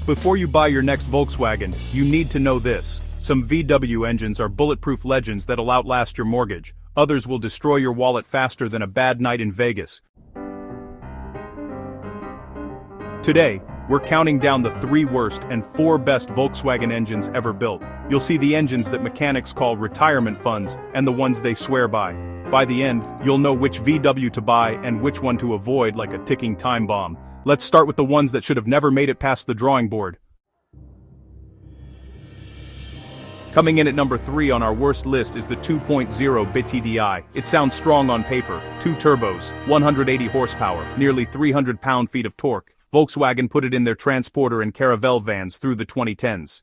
Before you buy your next Volkswagen, you need to know this. Some VW engines are bulletproof legends that'll outlast your mortgage. Others will destroy your wallet faster than a bad night in Vegas. Today, we're counting down the 3 worst and 4 best Volkswagen engines ever built. You'll see the engines that mechanics call retirement funds and the ones they swear by. By the end, you'll know which VW to buy and which one to avoid like a ticking time bomb. Let's start with the ones that should have never made it past the drawing board. Coming in at number 3 on our worst list is the 2.0 BiTDI. It sounds strong on paper. 2 turbos, 180 horsepower, nearly 300 pound-feet of torque. Volkswagen put it in their transporter and caravel vans through the 2010s.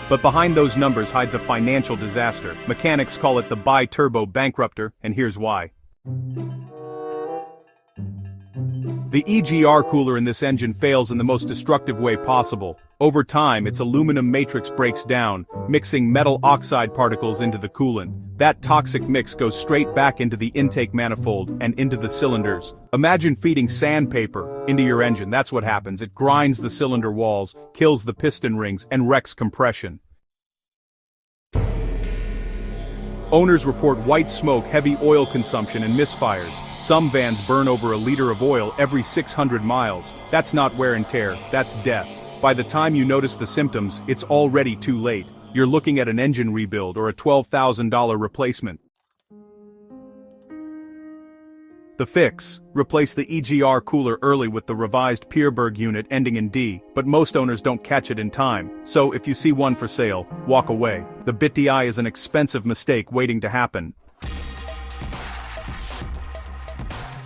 But behind those numbers hides a financial disaster. Mechanics call it the bi-turbo Bankruptor, and here's why. The EGR cooler in this engine fails in the most destructive way possible. Over time, its aluminum matrix breaks down, mixing metal oxide particles into the coolant. That toxic mix goes straight back into the intake manifold and into the cylinders. Imagine feeding sandpaper into your engine. That's what happens. It grinds the cylinder walls, kills the piston rings, and wrecks compression. Owners report white smoke, heavy oil consumption, and misfires. Some vans burn over a liter of oil every 600 miles. That's not wear and tear, that's death. By the time you notice the symptoms, it's already too late. You're looking at an engine rebuild or a $12,000 replacement. The fix: replace the EGR cooler early with the revised Pierberg unit ending in D, but most owners don't catch it in time, so if you see one for sale, walk away. The BiTDI is an expensive mistake waiting to happen.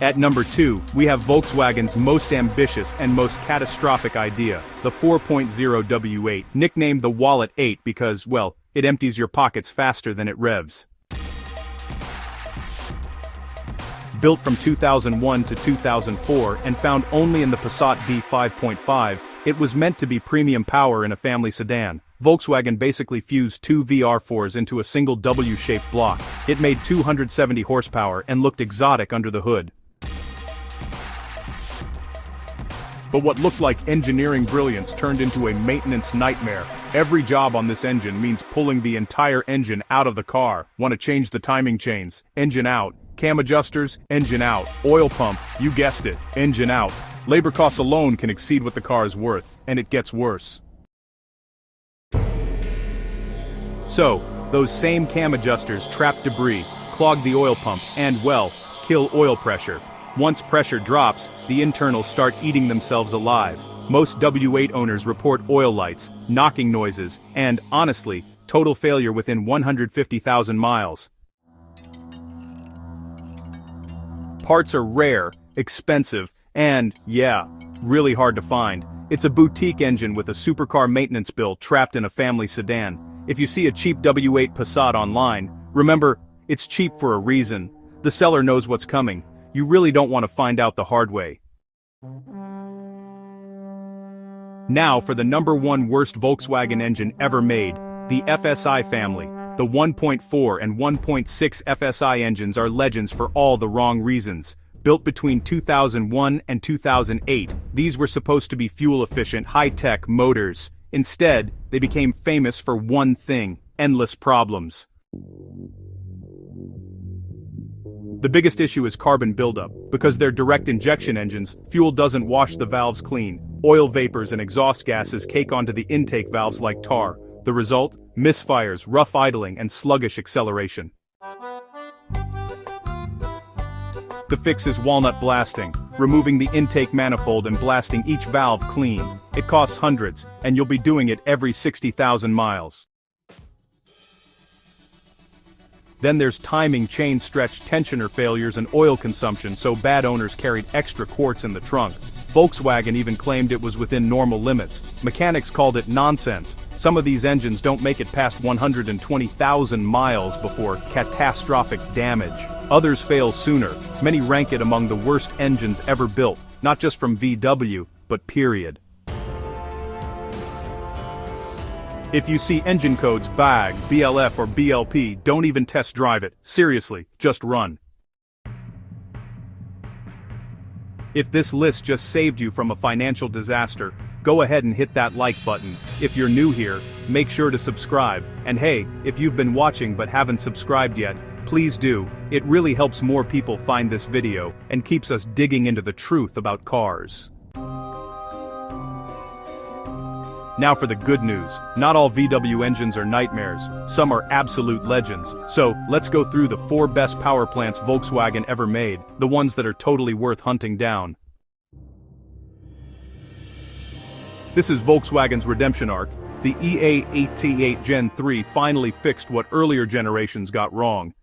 At number 2, we have Volkswagen's most ambitious and most catastrophic idea, the 4.0 W8, nicknamed the Wallet 8 because, well, it empties your pockets faster than it revs. Built from 2001 to 2004 and found only in the Passat B5.5, it was meant to be premium power in a family sedan. Volkswagen basically fused 2 VR4s into a single W-shaped block. It made 270 horsepower and looked exotic under the hood. But what looked like engineering brilliance turned into a maintenance nightmare. Every job on this engine means pulling the entire engine out of the car. Want to change the timing chains? Engine out. Cam adjusters? Engine out. Oil pump? You guessed it. Engine out. Labor costs alone can exceed what the car is worth, and it gets worse. So, those same cam adjusters trap debris, clog the oil pump, and, well, kill oil pressure. Once pressure drops, the internals start eating themselves alive. Most W8 owners report oil lights, knocking noises, and, honestly, total failure within 150,000 miles. Parts are rare, expensive, and, yeah, really hard to find. It's a boutique engine with a supercar maintenance bill trapped in a family sedan. If you see a cheap W8 Passat online, remember, it's cheap for a reason. The seller knows what's coming. You really don't want to find out the hard way. Now for the number 1 worst Volkswagen engine ever made, the FSI family. The 1.4 and 1.6 FSI engines are legends for all the wrong reasons. Built between 2001 and 2008, these were supposed to be fuel-efficient, high-tech motors. Instead, they became famous for one thing: endless problems. The biggest issue is carbon buildup. Because they're direct injection engines, fuel doesn't wash the valves clean. Oil vapors and exhaust gases cake onto the intake valves like tar. The result? Misfires, rough idling, and sluggish acceleration. The fix is walnut blasting, removing the intake manifold and blasting each valve clean. It costs hundreds, and you'll be doing it every 60,000 miles. Then there's timing chain stretch tensioner failures and oil consumption, so bad owners carried extra quarts in the trunk. Volkswagen even claimed it was within normal limits. Mechanics called it nonsense. Some of these engines don't make it past 120,000 miles before catastrophic damage. Others fail sooner. Many rank it among the worst engines ever built, not just from VW, but period. If you see engine codes BAG, BLF, or BLP, don't even test drive it. Seriously, just run. If this list just saved you from a financial disaster, go ahead and hit that like button. If you're new here, make sure to subscribe. And hey, if you've been watching but haven't subscribed yet, please do. It really helps more people find this video and keeps us digging into the truth about cars. Now for the good news. Not all VW engines are nightmares, some are absolute legends. So, let's go through the 4 best power plants Volkswagen ever made, the ones that are totally worth hunting down. This is Volkswagen's redemption arc. The EA8T8 Gen 3 finally fixed what earlier generations got wrong.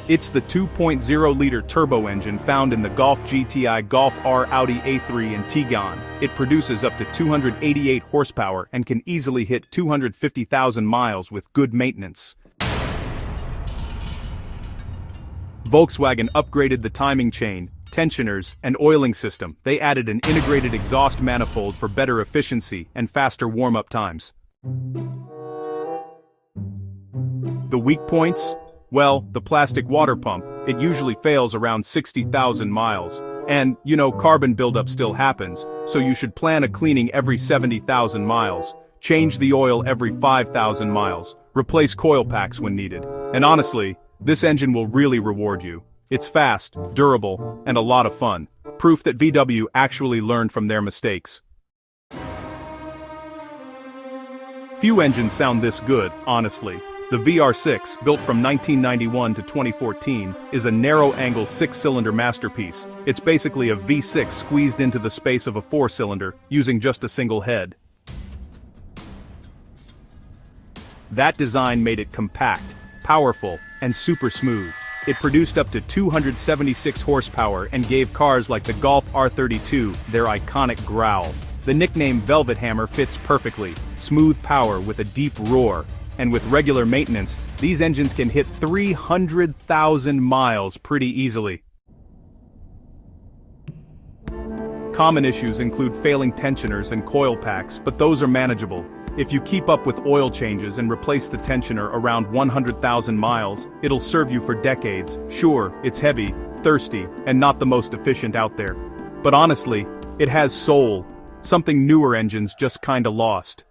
It's the 2.0-liter turbo engine found in the Golf GTI, Golf R, Audi A3 and Tiguan. It produces up to 288 horsepower and can easily hit 250,000 miles with good maintenance. Volkswagen upgraded the timing chain, tensioners, and oiling system. They added an integrated exhaust manifold for better efficiency and faster warm-up times. The weak points? Well, the plastic water pump, it usually fails around 60,000 miles. And, carbon buildup still happens, so you should plan a cleaning every 70,000 miles. Change the oil every 5,000 miles. Replace coil packs when needed. And honestly, this engine will really reward you. It's fast, durable, and a lot of fun. Proof that VW actually learned from their mistakes. Few engines sound this good, honestly. The VR6, built from 1991 to 2014, is a narrow-angle 6-cylinder masterpiece. It's basically a V6 squeezed into the space of a 4-cylinder, using just a single head. That design made it compact, powerful, and super smooth. It produced up to 276 horsepower and gave cars like the Golf R32 their iconic growl. The nickname Velvet Hammer fits perfectly, smooth power with a deep roar. And with regular maintenance, these engines can hit 300,000 miles pretty easily. Common issues include failing tensioners and coil packs, but those are manageable. If you keep up with oil changes and replace the tensioner around 100,000 miles, it'll serve you for decades. Sure, it's heavy, thirsty, and not the most efficient out there. But honestly, it has soul. Something newer engines just kinda lost.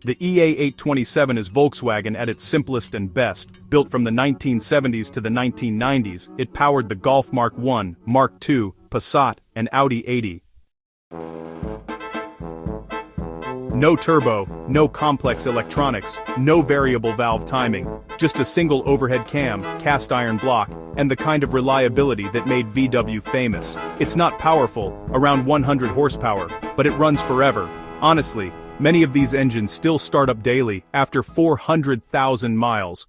The EA827 is Volkswagen at its simplest and best. Built from the 1970s to the 1990s, it powered the Golf Mark I, Mark II, Passat, and Audi 80. No turbo, no complex electronics, no variable valve timing, just a single overhead cam, cast iron block, and the kind of reliability that made VW famous. It's not powerful, around 100 horsepower, but it runs forever. Honestly, many of these engines still start up daily, after 400,000 miles.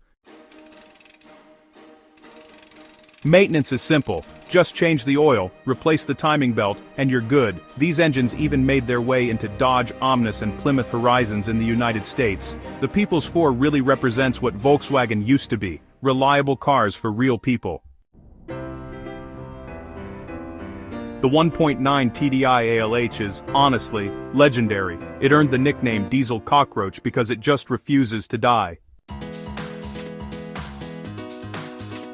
Maintenance is simple. Just change the oil, replace the timing belt, and you're good. These engines even made their way into Dodge Omnis and Plymouth Horizons in the United States. The People's 4 really represents what Volkswagen used to be, reliable cars for real people. The 1.9 TDI ALH is, honestly, legendary. It earned the nickname Diesel Cockroach because it just refuses to die.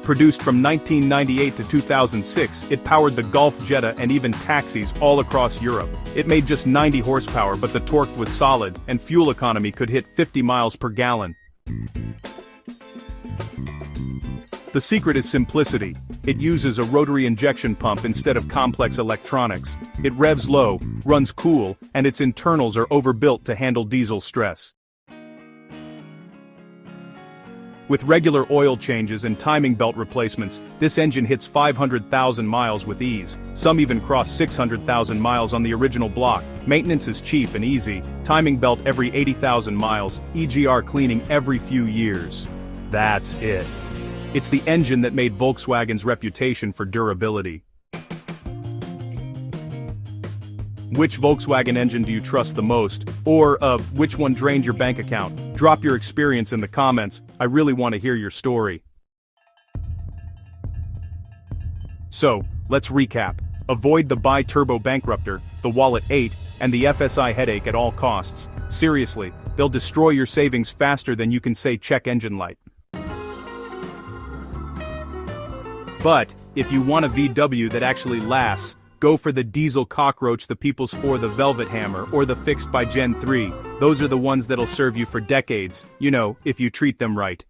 Produced from 1998 to 2006, it powered the Golf Jetta and even taxis all across Europe. It made just 90 horsepower, but the torque was solid, and fuel economy could hit 50 miles per gallon. The secret is simplicity. It uses a rotary injection pump instead of complex electronics. It revs low, runs cool, and its internals are overbuilt to handle diesel stress. With regular oil changes and timing belt replacements, this engine hits 500,000 miles with ease. Some even cross 600,000 miles on the original block. Maintenance is cheap and easy. Timing belt every 80,000 miles, EGR cleaning every few years. That's it. It's the engine that made Volkswagen's reputation for durability. Which Volkswagen engine do you trust the most? Or, which one drained your bank account? Drop your experience in the comments. I really want to hear your story. So, let's recap. Avoid the bi-turbo Bankruptor, the Wallet 8, and the FSI Headache at all costs. Seriously, they'll destroy your savings faster than you can say check engine light. But, if you want a VW that actually lasts, go for the Diesel Cockroach, the People's 4, the Velvet Hammer, or the Fixed by Gen 3. Those are the ones that'll serve you for decades, if you treat them right.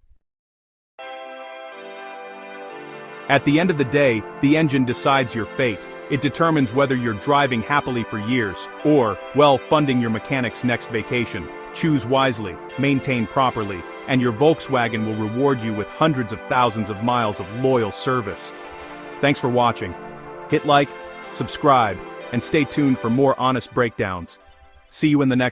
At the end of the day, the engine decides your fate. It determines whether you're driving happily for years, or, well, funding your mechanic's next vacation. Choose wisely, maintain properly, and your Volkswagen will reward you with hundreds of thousands of miles of loyal service. Thanks for watching. Hit like, subscribe, and stay tuned for more honest breakdowns. See you in the next one.